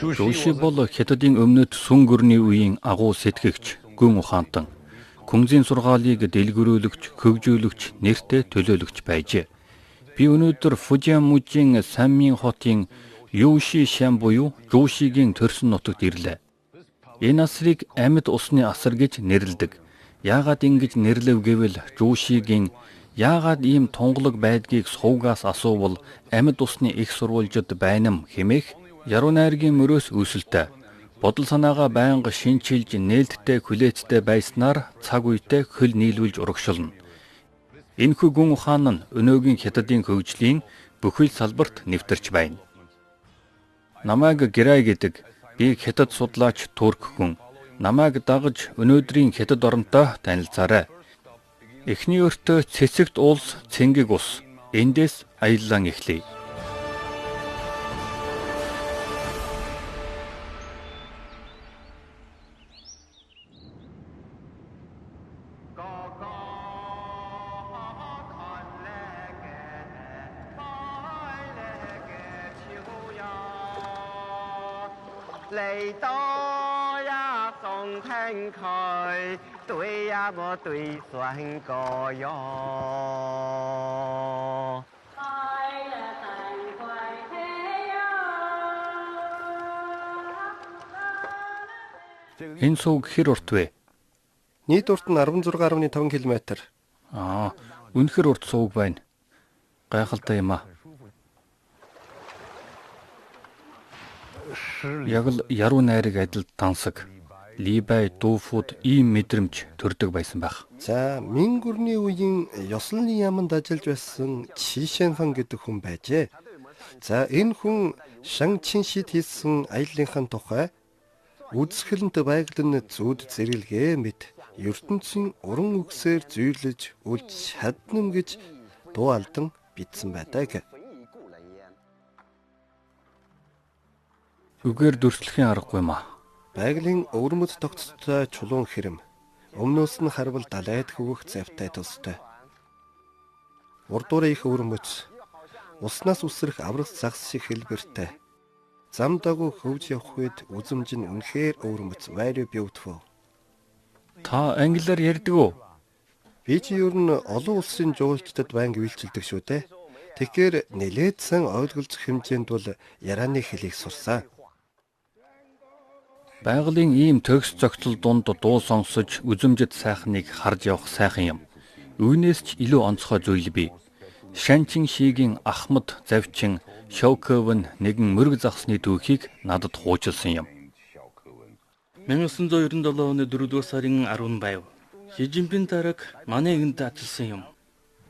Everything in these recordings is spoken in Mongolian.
Жуши бол Хятадын өмнөд сүн гүрний үеийн агуу сэтгэгч, гүн ухаантан, Күнзийн сургаалыг дэлгэрүүлэгч, хөгжүүлэгч, нэртэй төлөөлөгч байжээ. Би өнөөдөр Фужианмужийн Санмин хотын Юуши шам буюу Жушигийн төрсөн нутагт ирлээ. Энэ асрыг амьд усны асар гэж нэрлэдэг. Яагаад ингэж нэрлэв гэвэл Жушигийн яагаад ийм тунгалаг байдгийг сувгаас асуувал амьд усны их сурвалжид байнам хэмээх яруу найргийн мөрөөс үүсэлтэй. Бодол санаагаа байнга шинчилж нээлттэй хүлээцтэй байснаар цаг үедээ хөл нийлүүлж урагшилна. Энэхүү гүн ухаан нь өнөөгийн Хятадын хөгжлийн бүхэл салбарт нэвтэрч байна. Намайг Гэрай гэдэг. Би Хятад судлаач турк хүн. Намайг дагаж өнөөдрийн Хятад оронтой танилцаарай. Эхний өртөө цэцэгт улс Цэнгэг ус. Эндээс аяллаа эхлэе. Энэ сувг хэр урт вэ? Нийт урт нь 16.5 км. Үнэхэр урт сувг байна. Гайхалтай юм аа. Яг л яруу найраг адил тансаг, либай, дууфууд ийм мэдрэмж төрдөг байсан байх. За, Мин гүрний үеийн ёслолны яамд ажиллаж байсан Чишэнхан гэдэг хүн байжээ. За, энэ хүн Шан Чиншид хийсэн аяллынхаа тухай үзэсгэлэнт байгаль нь зүуд зэрэглэгээ мэд ертөнцийн уран үгсээр зүйрлэж үлж чадна гэж дуу алдан бичсэн байдаг. Үгээр дүрслэхийн аргагүй маа. Байгалийн өвөрмөц тогтцтой чулуун хэрэм. Өмнөөс нь харвал далайд хөвөх завтай төстэй. Урдуураа их өвөрмөц. Уснаас үсрэх аврах загас шиг хэлбэртэй. Зам дагуу хөвж явах үед үзэмж нь үнэхээр өвөрмөц. Very beautiful. Та англиар ярьдаг уу? Би чи ер нь олон улсын жуулчдад байнга үйлчилдэг шүү дээ. Тэгэхээр нэлээд сан ойлголцох хэмжээнд бол ярианы хэлийг сурсан. Байгалийн ийм төгс зохицол дунд дуу сонсож үзэмжит сайхныг харж явах сайхан юм. Үүнээс ч илүү онцгой зүйл бий. Шанчин шигийн Ахмад завчин Шоукөвн нэгэн мөрөг загсны түүхийг надад хуучилсан юм. 1997 оны 4-р сарын 10 байв. Шижинпин дараг манай энд ажилласан юм.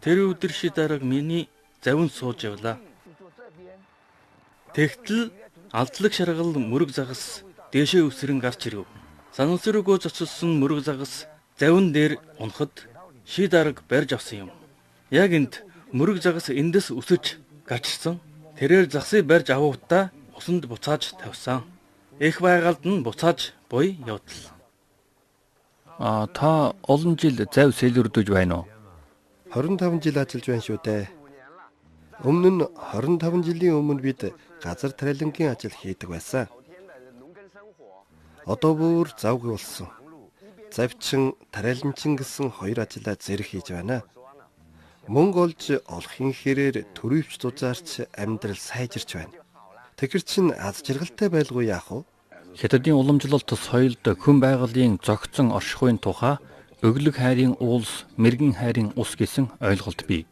Тэр өдөр ши дараг миний завин сууж явлаа. Тэгтэл алдлаг шаргал мөрөг загас дээшээ өсрөн гарч ирэв. Санамсруугөө зочилсон мөрөг загас завин дээр унахад ши дараг барьж авсан юм. Яг энд мөрөг загас эндээс өсөж гачирсан. Тэрээр загсыг барьж авахдаа усанд буцааж тавьсан. Их байгальд нь буцааж буй явдал. Та олон жил зав сэлэрдэж байна уу? 25 жил ажиллаж байна шүү дээ. Өмнө нь 25 жилийн өмнө бид газар тариалангийн ажил хийдэг байсан. Одоо бүр завгүй болсон. Завчин, тариаланчин гэсэн хоёр ажиллаа зэрэг хийж байна. Мөнгө олж олохын хэрээр төрөвч зузаарч амьдрал сайжирч байна. Тэгэхэр чин аз жаргалтай байлгүй яах вэ? Хятадын уламжлалт соёлд хүн байгалийн зохицон оршихуйн тухай өглөг хайрын уулс, мэргэн хайрын ус гэсэн ойлголт бий.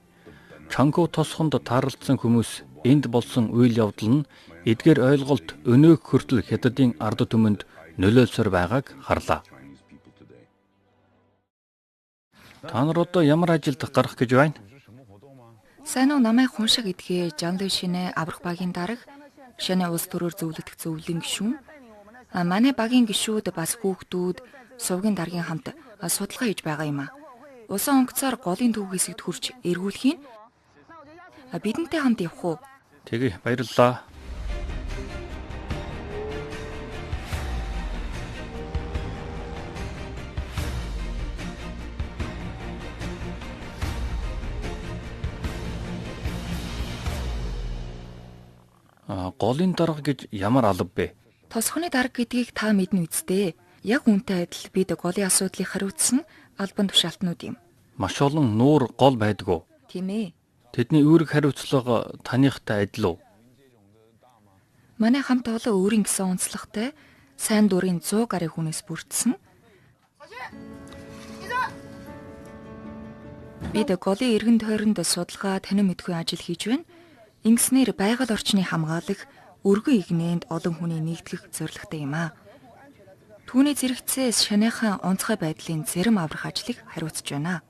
Чанку тосхонд таарлцсан хүмүүс энд болсон үйл явдал нь эдгээр ойлголт өнөөх хүртэл Хятадын ард түмэнд нөлөөлсөөр байгааг харлаа. Та нар одоо ямар ажилд гарах гэж байна? Сайн уу, намайг хүн шиг эдгээ Жанлив шинэ аврах багийн дарга, шинэ улс төрөөр зөвлөдөх зөвлөлийн гишүүн. Манай багийн гишүүд бас хүүхдүүд сувгийн даргын хамт судалгаа хийж байгаа юм аа. Усан онгоцоор голын төв хэсэгт хурж эргүүлэхийн бидэнтэй хамт явах уу? Тэгье, баярлалаа. Голын дарга гэж ямар алба бэ? Тосхны дарга гэдгийг та мэднэ үсттэй. Яг үүнтэй адил бид голын асуудлыг хариуцсан албан тушаалтнууд юм. Маш олон нуур гол байдгүй. Тийм ээ. Тэдний үүрэг хариуцлага таныхтай адил уу? Манай хамт олон өөрийн гэсэн онцлогтой сайн дурын 100 гаруй хүнээс бүрдсэн. Бид голын эргэн тойронд судалгаа танин мэдгүй ажил хийж байна. Ингэснээр байгаль орчны хамгаалах, өргөн игнэнд олон хүний нэгтгэх зорилготой юм а. Түүний зэрэгцээс шаныхан онцгой байдлын зарим аврах ажлыг хариуцж байна.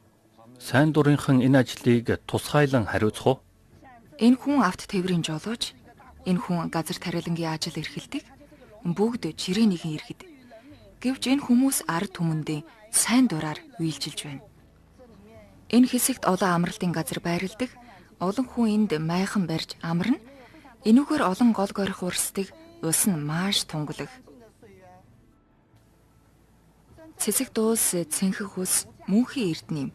Сайн дурынхан энэ ажлыг тусгайлан хариуцах уу? Энэ хүн авто тээврийн жолооч, энэ хүн газар тариалангийн ажил эрхэлдэг, бүгд жирэнийхэн иргэд. Гэвч энэ хүмүүс ард түмэндээ сайн дураар үйлчилж байна. Энэ хэсэгт олон амралтын газар байрладаг, олон хүн энд майхан барьж амарна. Энүүгээр олон гол горих урсдаг, ус нь маш тунгалаг. Цэцэг дуус, цэнхэх ус мөнхийн эрдэнэм.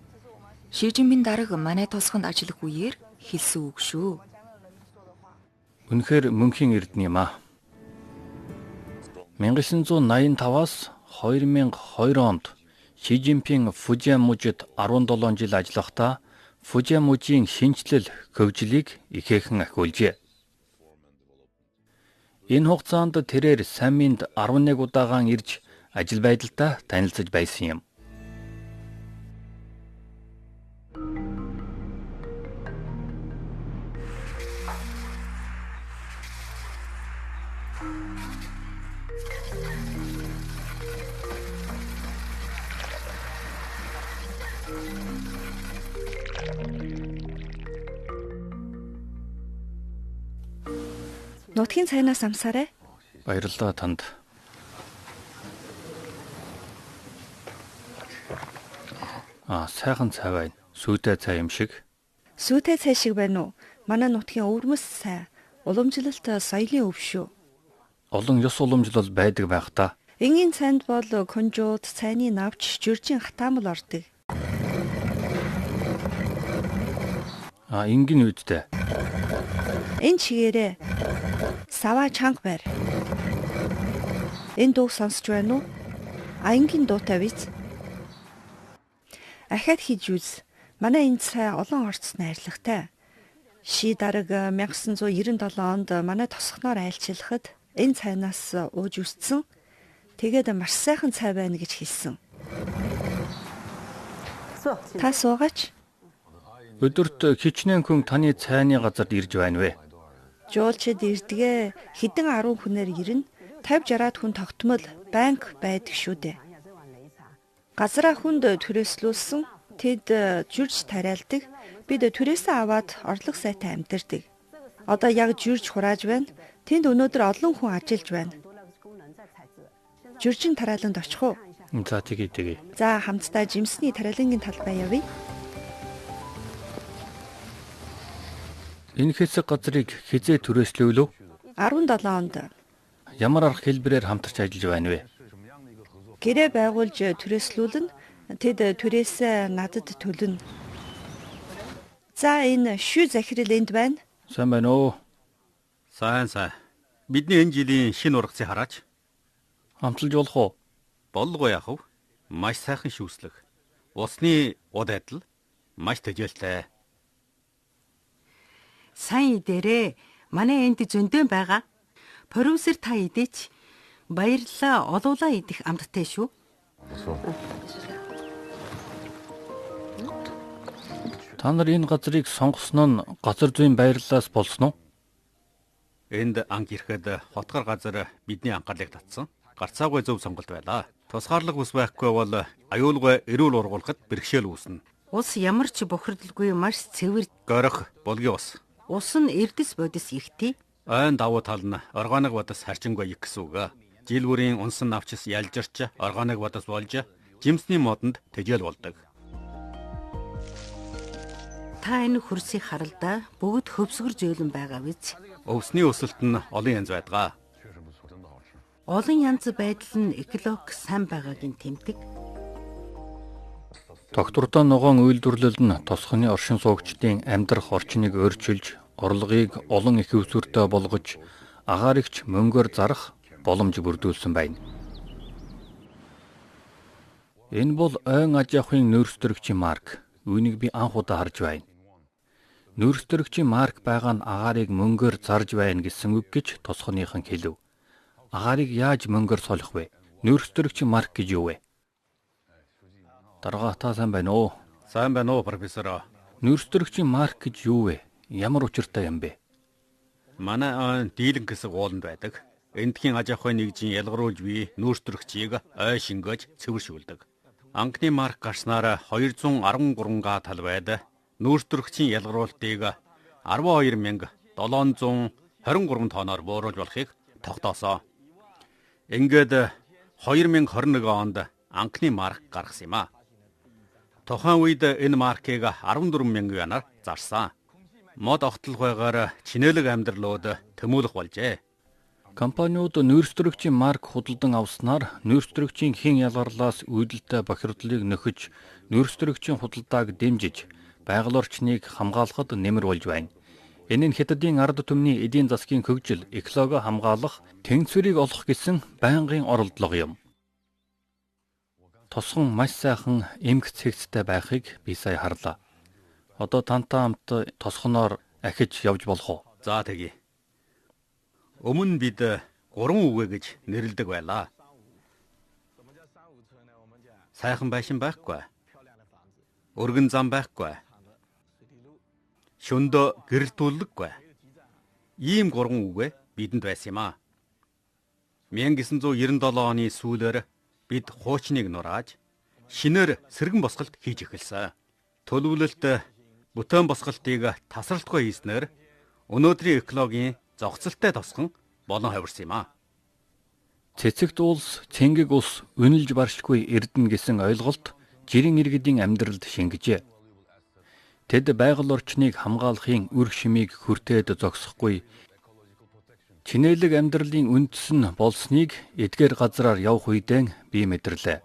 Шижинбийн дарга манай тосгонд ажиллах үеэр хэлсэн үг шүү. Үнэхээр мөнхийн эрдэнэ юм а. 1985-аас 2002 онд Шижинпин Фужиамужид 17 жил ажиллахдаа Фужиамужийн шинжлэл хөгжлийг ихээхэн ахиулжээ. Энэ хугацаанд тэрээр Саминд 11 удаагаан ирж ажил байдалтай танилцж байсан юм. Нутгийн цайнаас амсаарай. Баярлалаа танд. Сайхан цай байна. Сүйтэй цай юм шиг. Сүйтэй цай шиг байна уу? Манай нутгийн өвөрмөс цай. Уламжлалт соёлын өв шүү. Олон ёс уламжлал байдаг байх та. Энгийн цайнд бол конжууд, цайны навч, жиржин хатаамал ордог. Энгийн үедтэй. Энэ чигээрээ сава чанга байр. Энэ дууг сонсч байна уу? Энгийн дуутай биз? Ахад хийж үз. Манай энэ цай олон орц найрлагатай. Ши дарга 1997 онд манай тосгоноор айлчлахад энэ цайнаас ууж үсцэн. Тэгээд маш сайхан цай байна гэж хэлсэн. Та суугаач. Өдөрт хичнээн хүн таны цайны газарт ирж байна вэ? Жуулчид ирдгээ хэдэн 10 хүнээр ирнэ. 50-60 хүн тогтмол банк байдаг шүү дээ. Газраа хүнд түрээслүүлсэн. Тэд жүрж тариалдаг. Бид түрээсээ аваад орлого сайтай амьдардаг. Одоо яг жүрж хурааж байна. Тэнд өнөөдөр олон хүн ажиллаж байна. Жүржин тариаланд очих уу? За тэгээ. За хамтдаа жимсний тариалангийн талбай явъя. Энэ хэсэг газрыг хизээ түрээслүүлв? 17 онд. Ямар арга хэлбэрээр хамтарч ажиллаж байна вэ? Гэрээ байгуулж түрээслүүлнэ. Тэд түрээсээ надад төлнө. За энэ шүү захирал энд байна. Сайн байна уу? Сайн. Бидний энэ жилийн шинэ ургацыг хараач. Хамталж болох уу? Боллого яах вэ? Маш сайхан шүүслэх. Усны уд адил маш төжөөлтэй. Сайн идээрээ. Манай энд зөндөө байгаа. Продюсер та идээч. Баярлалаа, олуулаа идэх амттай шүү. Та нар энэ газрыг сонгосон нь газар зүйн баярлалаас болсон уу? Энд анх ирэхэд хотгор газар бидний анхаарлыг татсан. Гарцаагүй зөв сонголт байлаа. Тусгаарлах ус байхгүй бол аюулгүй эрүүл ургуулахад бэрхшээл үүснэ. Ус ямар ч бохирдолгүй маш цэвэр. Горих, булгийн ус. Ус нь эрдэс бодис ихтэй. Ойн давуу тал нь органик бодис харчингүй их гэсэн үг. Жил бүрийн унсан навчис ялжирч органик бодис болж жимсний модонд тэжээл болдог. Та энэ хөрсийг харалдаа бүгд хөвсгөр зөөлөн байгаа биз? Өвсний өсөлт нь олон янз байдаг. Олон янз байдал нь эколог сайн байгаагийн тэмдэг. Доктортой ногоон үйлдвэрлэл нь тосхны оршин суугчдын амьдрах орчныг өөрчилж, орлогыг олон их өвсгөртэй болгож, агаар ихч мөнгөөр зарах боломж бүрдүүлсэн байна. Энэ бол ойн аж ахуйн нөөцтөрөгчийн марк. Үүнийг би анх удаа харж байна. Нөөцтөрөгчийн марк байгаа нь агаарыг мөнгөөр зарж байна гэсэн үг гэж тосгоныхан хэлв. Агаарыг яаж мөнгөөр солих вэ? Нөөцтөрөгчийн марк гэж юу вэ? Дарга та сайн байна уу? Сайн байна уу, профессор? Нөөцтөрөгчийн марк гэж юу вэ? Ямар учиртай юм бэ? Манай ойн дийлэн гэсэн ууланд байдаг. Эндхийн аж ахуйн нэгжийн ялгаруулж бий нөөцтөрөгчийг ой шингээж цэвэршүүлдэг. Анхны марк гарснаар 213 тал байд нөөцтөрөгчийн ялгаруултыг 12,723 тоноор бууруулж болохыг тогтоосон. Ингээд 2021 онд анхны марк гаргасан юм а. Тухайн үед энэ маркийг 14,000 янаар зарсан. Мод огтлох байгаар чинэлэг амьдралууд төмөөлөх болжээ. Компаниуд нөөцтөрөгчийн марк худалдан авснаар нөөцтөрөгчийн хэн ялгарлаас үүдэлтэй бохирдлыг нөхөж нөөцтөрөгчийн худалдааг дэмжиж байгаль орчныг хамгаалахад нэмэр болж байна. Энэ нь хятадын ард түмний эдийн засгийн хөгжил, экологи хамгаалах, тэнцвэрийг олох гэсэн байнгын оролдлого юм. Тосгон маш сайхан эмх цэгцтэй байхыг би сая харлаа. Одоо тантай хамт тосгоноор ахиж явж болох уу? За тэгье. Өмнө бид 3 үгэ гэж нэрлэдэг байлаа. Сайхан байшин байхгүй. Өргөн зам байхгүй. Шөндөө гэрэлтүүлэггүй. Ийм 3 үгэ бидэнд байсан юм а. 1997 оны сүүлээр бид хуучныг нурааж шинээр сэргэн босголт хийж эхэлсэн. Төлөвлөлт бүтээн босголтыг тасралтгүй хийснээр өнөөдрийн экологийн зохицолтой тосгон болон хувирсан юм а. Цэцэгт улс, цэнгэг улс үнэлж баршгүй эрдэнэ гэсэн ойлголт жирийн иргэдийн амьдралд шингэжээ. Тэд байгаль орчныг хамгаалахын үр шимийг хүртээд зогсохгүй чинэлэг амьдралын үндэс нь болсныг эдгээр газраар явх үедээ би мэдэрлээ.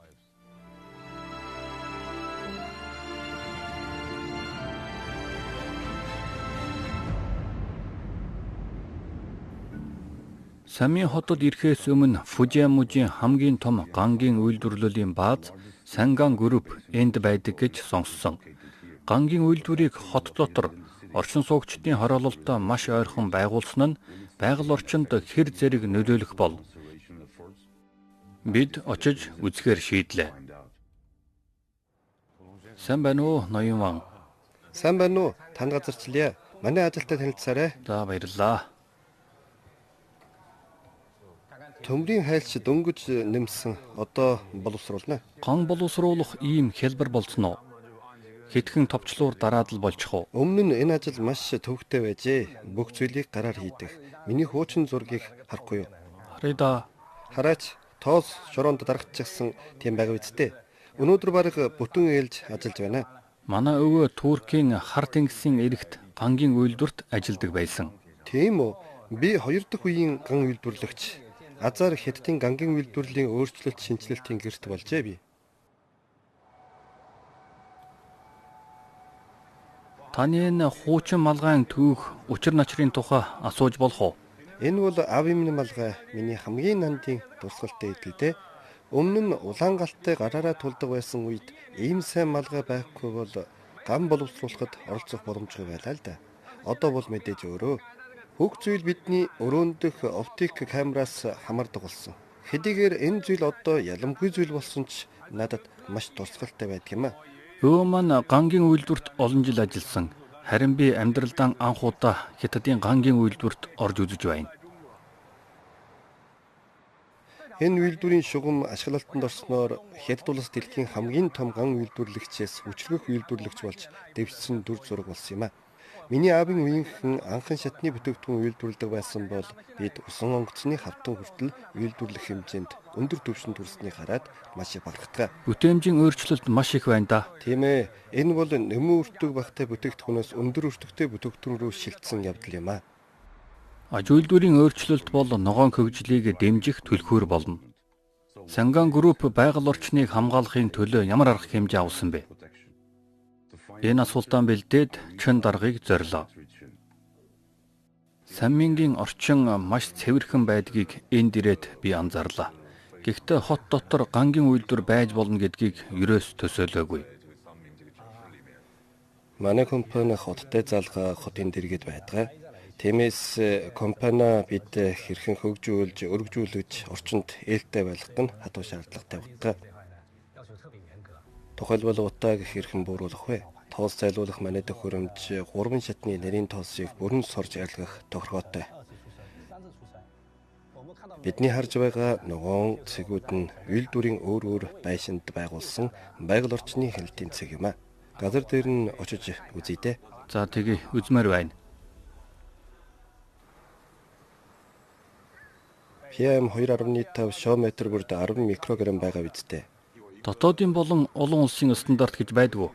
Самийн хотод ирэхээс өмнө Фужиамужийн хамгийн том гангийн үйлдвэрлэлийн бааз Санган Групп энд байдаг гэж сонссон. Гангийн үйлдвэрийг хот дотор орчин суугчдын хороололтой маш ойрхон байгуулсан нь байгаль орчинд хэр зэрэг нөлөөлөх бол. Бид очиж үзэхээр шийдлээ. Сайн байна уу, ноён? Сайн байна уу? Танд газарчлаа. Манай ажилтай танилцаарай. За баярлалаа. Төмрийн хайлч дөнгөж нэмсэн. Одоо боловсруулна. Ган боловсруулах ийм хэлбэр болсон уу? Хэдхэн товчлуур дараад л болчих уу? Өмнө нь энэ ажил маш төвөгтэй байжээ. Бүх зүйлийг гараар хийдэг. Миний хуучин зургийг харахгүй юу? Харъя да. Хараач, тоос шороонд дарагчихсан тийм байга үсттэй. Өнөөдөр бараг бүтэн ээлж ажиллаж байна. Манай өвөө Туркийн хар тэнгисийн эрэгт гангийн үйлдвэрт ажилладаг байсан. Тийм үү? Би 2 дахь үеийн ган үйлдвэрлэгч. Азар Хятадын гангийн үйлдвэрлэлийн өөрчлөлт шинжилэлтийн гэрт болжээ би. Таны энэ хуучин малгайн түүх учир начрын тухай асууж болох уу? Энэ бол аав минь малгай, миний хамгийн нандин дурсгалтай идэлтэй. Өмнө нь улаан галтай гараараа тулдаг байсан үед ийм сайн малгай байхгүй бол ган боловсруулахад оролцох боломжгүй байлаа л да. Одоо бол мэдээж өөрөө. Бүх зүйл бидний өрөөндөх оптик камераас хамаардаг болсон. Хэдийгээр энэ зүйл одоо яламгүй зүйл болсон ч надад маш тусгалтай байдаг юм а. Өвөө маань гангийн үйлдвэрт олон жил ажилласан. Харин би амьдралдаа анх удаа Хятадын гангийн үйлдвэрт орж үзэж байна. Энэ үйлдвэрийн шугам ашиглалтанд орсноор Хятад улс дэлхийн хамгийн том ган үйлдвэрлэгчээс хүчрэх үйлдвэрлэгч болж дэвшсэн дүр зураг болсон юм а. Миний аавын үеийнхэн анхан шатны бүтээгдэхүүн үйлдвэрлэдэг байсан бол бид усан онгоцны хавтан хүртэл үйлдвэрлэх хэмжээнд өндөр түвшинд хүрснийг хараад маш их багтдаг. Бүтээмжийн өөрчлөлт маш их байна да. Тийм ээ. Энэ бол нэмэн өртөг багтай бүтээгдэхүүнээс өндөр өртөгтэй бүтээгдэхүүн рүү шилжсэн явдал юм а. Аж үйлдвэрийн өөрчлөлт бол ногоон хөгжлийг дэмжих түлхүүр болно. Санган Групп байгаль орчныг хамгаалахын төлөө ямар арга хэмжээ авсан бэ? Энэ асуултаа бэлдээд чин даргаыг зорилоо. Саммингийн орчин маш цэвэрхэн байдгийг энд ирээд би анзаарлаа. Гэхдээ хот дотор гангийн үйлдвэр байж болно гэдгийг ерөөс төсөөлөөгүй. Манай компани хоттой залгаа хотын дэргэд байдаг. Тиймээс компани бид хэрхэн хөгжүүлж, өргөжүүлж орчинд ээлтэй байлгах нь хатуу шаардлагатай утга. Тухайлбал утааг хэрхэн бууруулах вэ? Тоос зайлуулах манай төхөөрөмж 3 шатны нарийн тоосыг бүрэн сорж арилгах тохиргоотой. Бидний харж байгаа ногоон цэгүүд нь үйлдвэрийн өөр байшинд байгуулсан байгаль орчны хяналтын цэг юм а. Газар дээр нь очиж үзье дээ. За тэгээ үзмээр байна. PM 2.5 шометр бүрд 10 микрограмм байгаа үсттэй. Дотоодын болон олон улсын стандарт гэж байдгүй.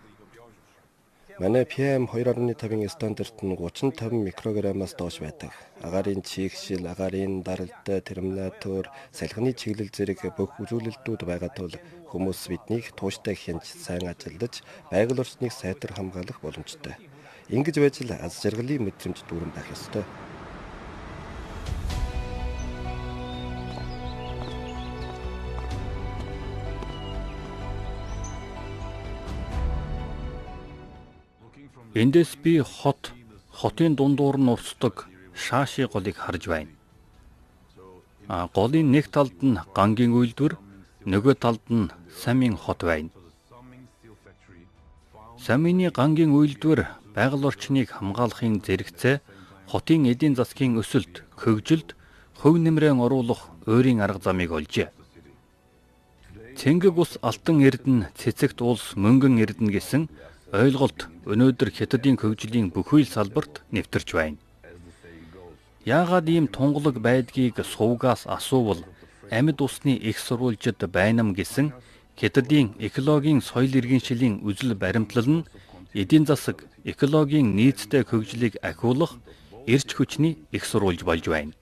Манай PM 2.5-ын стандарт нь 35 микрограммаас доош байдаг. Агаарын чийгшил, агаарын даралт, терминатор, салхины чиглэл зэрэг бүх үзүүлэлтүүд байгаа тул хүмүүс биднийг тууштай хянж сайн ажиллаж, байгаль орчныг сайтар хамгаалах боломжтой. Ингэж байж л аз жаргалын мэдрэмж дүүрэн байх ёстой. Эндээс би хотын дундуур нь урсдаг шааши голыг харж байна. Голын нэг талд нь гангийн үйлдвэр, нөгөө талд нь Саммин хот байна. Саммины гангийн үйлдвэр байгаль орчныг хамгаалахын зэрэгцээ хотын эдийн засгийн өсөлт, хөгжилд хөв нэмрэн оруулах өөрийн арга замыг олжээ. Цэнгэг ус алтан эрдэнэ, цэцэгт улс мөнгөн эрдэнэ гэсэн ойлголт өнөөдөр хятадын хөгжлийн бүхий л салбарт нэвтэрч байна. Яагаад ийм тунгалаг байдгийг сувгаас асуувал амьд усны их сурвалжид байнам гэсэн хятадын экологийн соёл иргэншилийн үзэл баримтлал нь эдийн засаг, экологийн нийцтэй хөгжлийг ахиулах эрч хүчний их сурвалж болж байна.